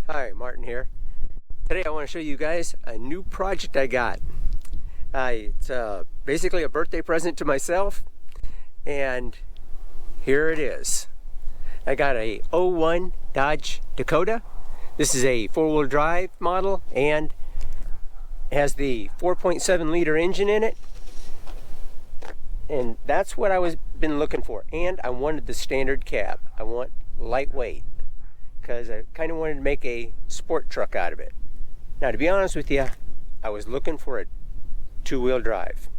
Hi, Martin here. Today I want to show you guys a new project I got. It's basically a birthday present to myself, and here it is. I got a '01 Dodge Dakota. This is a four-wheel drive model and has the 4.7 liter engine in it. And that's what I was been looking for. And I wanted the standard cab. I want lightweight, because I kind of wanted to make a sport truck out of it. Now, to be honest with you, I was looking for a two-wheel drive,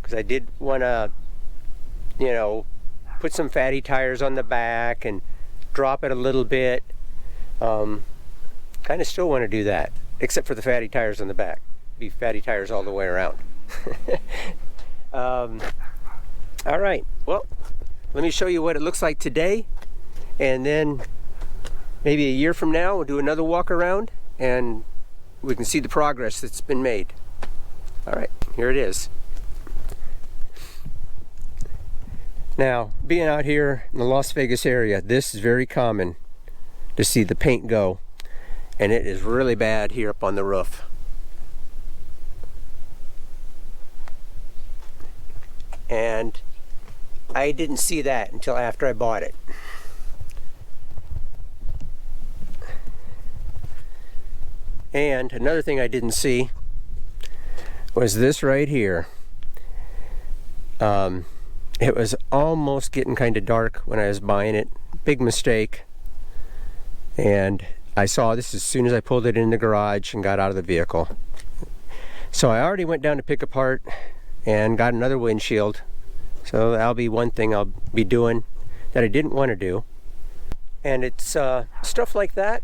because I did want to, put some fatty tires on the back and drop it a little bit. Kind of still want to do that, except for the fatty tires on the back. Be fatty tires all the way around. All right, well, let me show you what it looks like today, and then maybe a year from now we'll do another walk around and we can see the progress that's been made. All right, here it is. Now, being out here in the Las Vegas area, this is very common to see the paint go, and it is really bad here up on the roof. And I didn't see that until after I bought it. And another thing I didn't see was this right here. It was almost getting kind of dark when I was buying it. Big mistake. And I saw this as soon as I pulled it in the garage and got out of the vehicle. So I already went down to pick apart and got another windshield. So that'll be one thing I'll be doing that I didn't want to do. And it's stuff like that,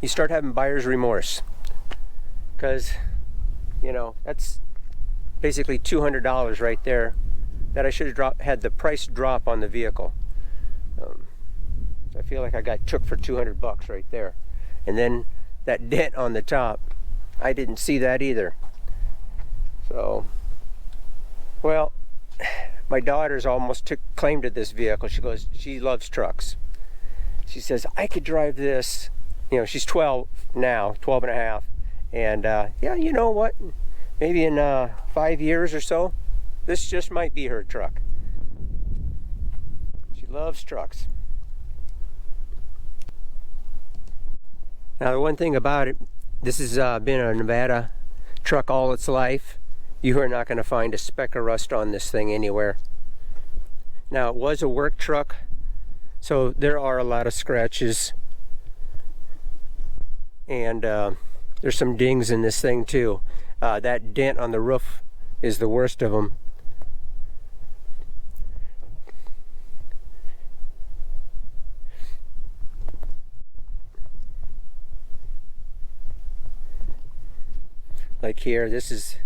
you start having buyer's remorse. Because, that's basically $200 right there that I should have had the price drop on the vehicle. I feel like I got took for $200 right there. And then that dent on the top, I didn't see that either. So, well, my daughter's almost took claim to this vehicle. She loves trucks. She says, I could drive this. She's 12 now, 12 and a half. And yeah, you know what? Maybe in 5 years or so, this just might be her truck. She loves trucks. Now, the one thing about it, this has been a Nevada truck all its life. You are not going to find a speck of rust on this thing anywhere. Now, it was a work truck, so there are a lot of scratches. And there's some dings in this thing too. That dent on the roof is the worst of them. Like here, this is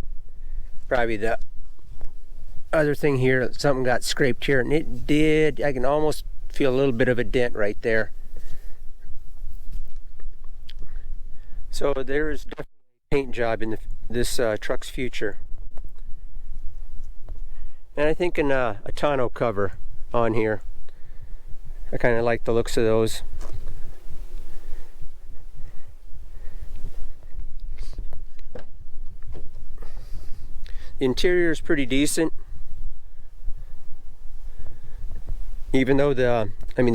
probably the other thing here. Something got scraped here, and it did. I can almost feel a little bit of a dent right there. So there's definitely a paint job in this truck's future. And I think a tonneau cover on here. I kind of like the looks of those. The interior is pretty decent. Even though the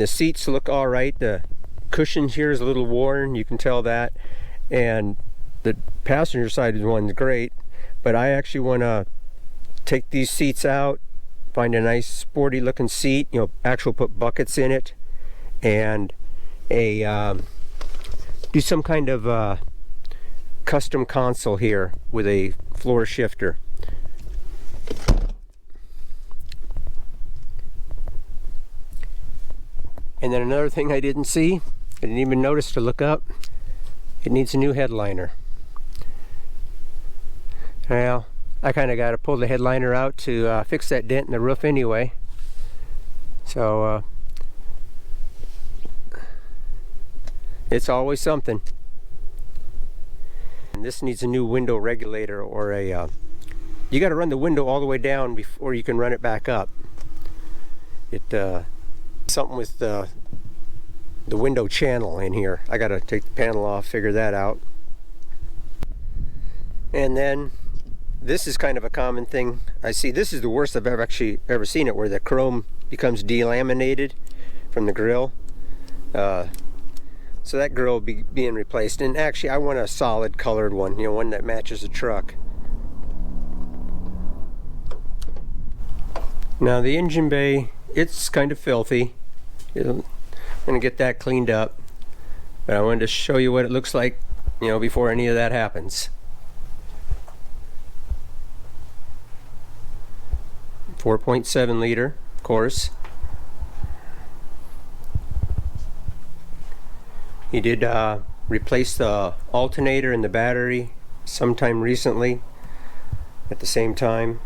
seats look all right. The cushion here is a little worn, you can tell that. And the passenger side one's great, but I actually want to take these seats out, find a nice sporty looking seat, actually put buckets in it, and do some kind of custom console here with a floor shifter. And then another thing I didn't see, I didn't even notice to look up, it needs a new headliner. Well, I kind of got to pull the headliner out to fix that dent in the roof anyway. So it's always something. And this needs a new window regulator, or you got to run the window all the way down before you can run it back up. Something with the window channel in here. I gotta take the panel off, figure that out. And then this is kind of a common thing I see. This is the worst I've ever seen it, where the chrome becomes delaminated from the grill. So that grill will be being replaced. And actually, I want a solid colored one, you know, one that matches the truck. Now the engine bay, it's kind of filthy. I'm gonna get that cleaned up, but I wanted to show you what it looks like, you know, before any of that happens. 4.7 liter, of course. He did replace the alternator and the battery sometime recently at the same time.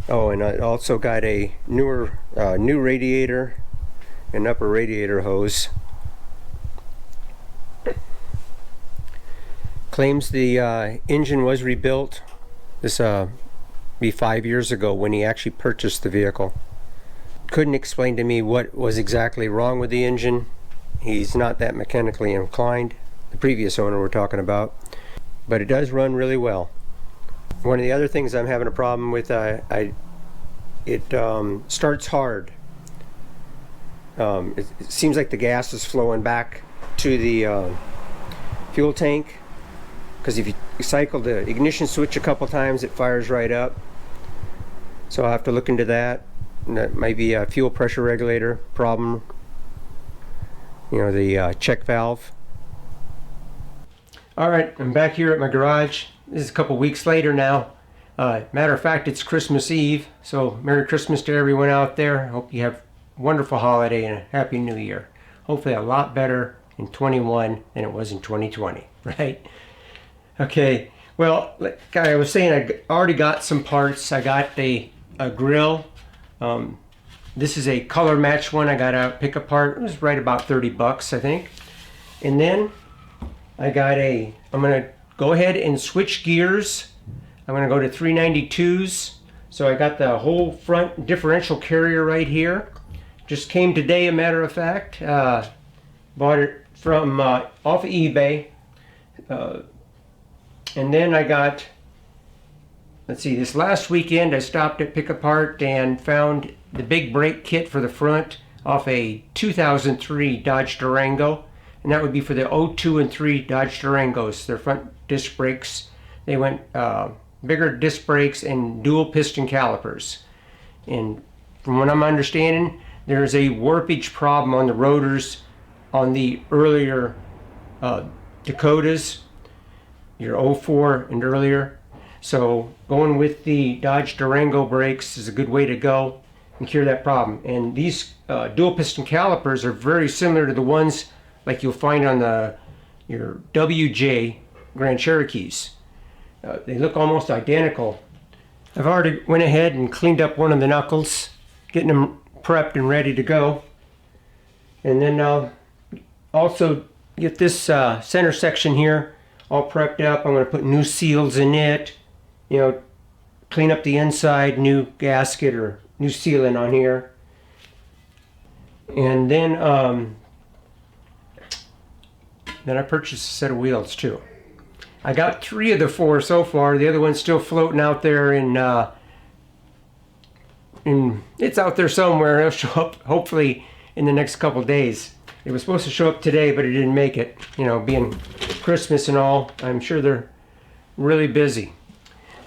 Oh, and I also got a new radiator and upper radiator hose. Claims the engine was rebuilt. This be 5 years ago when he actually purchased the vehicle. Couldn't explain to me what was exactly wrong with the engine. He's not that mechanically inclined, the previous owner we're talking about, but it does run really well. One of the other things I'm having a problem with, it starts hard. It seems like the gas is flowing back to the fuel tank, because if you cycle the ignition switch a couple times, it fires right up. So I'll have to look into that. And that might be a fuel pressure regulator problem, you know, the check valve. Alright, I'm back here at my garage. This is a couple weeks later now. Matter of fact, it's Christmas Eve, so Merry Christmas to everyone out there. Hope you have a wonderful holiday and a Happy New Year. Hopefully a lot better in 21 than it was in 2020, right? Okay, well, like I was saying, I already got some parts. I got a grill. This is a color match one I got to pick apart. It was right about 30 bucks, I think. And then I got I'm going to go ahead and switch gears. I'm going to go to 392s. So I got the whole front differential carrier right here. Just came today, a matter of fact. Bought it from off of eBay. And then I got, let's see, this last weekend I stopped at Pick Apart and found the big brake kit for the front off a 2003 Dodge Durango. And that would be for the 02 and 3 Dodge Durangos. Their front disc brakes, they went bigger disc brakes and dual piston calipers. And from what I'm understanding, there's a warpage problem on the rotors on the earlier Dakotas, your 04 and earlier. So going with the Dodge Durango brakes is a good way to go and cure that problem. And these dual piston calipers are very similar to the ones like you'll find on your WJ Grand Cherokees. They look almost identical. I've already went ahead and cleaned up one of the knuckles, getting them prepped and ready to go. And then I'll also get this center section here all prepped up. I'm going to put new seals in it, you know, clean up the inside, new gasket or new sealant on here. And then I purchased a set of wheels too. I got 3 of the 4 so far. The other one's still floating out there it's out there somewhere. It'll show up hopefully in the next couple days. It was supposed to show up today, but it didn't make it. You know, being Christmas and all, I'm sure they're really busy.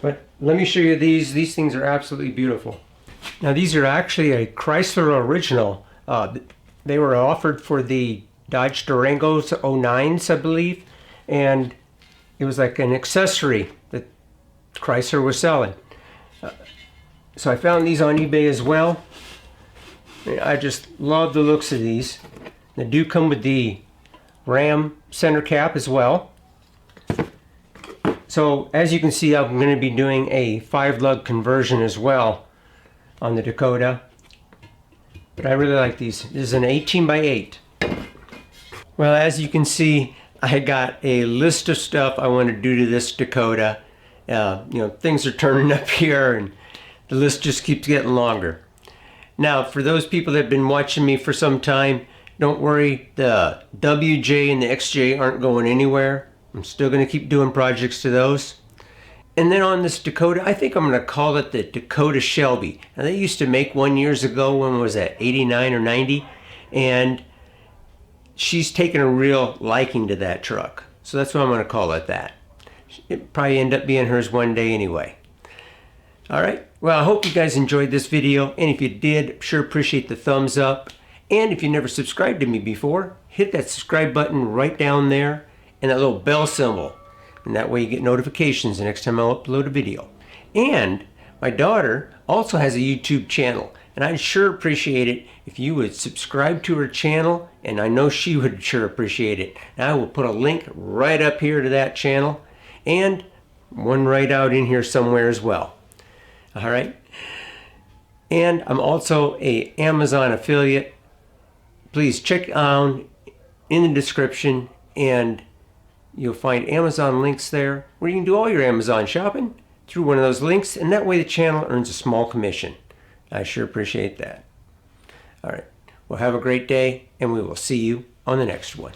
But let me show you these. These things are absolutely beautiful. Now these are actually a Chrysler original. They were offered for the Dodge Durangos 09s, I believe, and it was like an accessory that Chrysler was selling. So I found these on eBay as well. I just love the looks of these. They do come with the Ram center cap as well. So as you can see, I'm going to be doing a 5-lug conversion as well on the Dakota. But I really like these. This is an 18x8. Well, as you can see, I got a list of stuff I want to do to this Dakota. You know, things are turning up here and the list just keeps getting longer. Now, for those people that have been watching me for some time, Don't worry, the WJ and the XJ aren't going anywhere. I'm still going to keep doing projects to those. And then on this Dakota, I think I'm going to call it the Dakota Shelby. Now, they used to make one years ago. When was that? 89 or 90? And she's taken a real liking to that truck. So that's what I'm going to call it that. It probably end up being hers one day anyway. All right. Well, I hope you guys enjoyed this video. And if you did, sure appreciate the thumbs up. And if you never subscribed to me before, hit that subscribe button right down there and that little bell symbol. And that way you get notifications the next time I upload a video. And my daughter also has a YouTube channel. And I'd sure appreciate it if you would subscribe to her channel. And I know she would sure appreciate it. And I will put a link right up here to that channel. And one right out in here somewhere as well. All right. And I'm also an Amazon affiliate. Please check down in the description and you'll find Amazon links there where you can do all your Amazon shopping through one of those links, and that way the channel earns a small commission. I sure appreciate that. All right. Well, have a great day, and we will see you on the next one.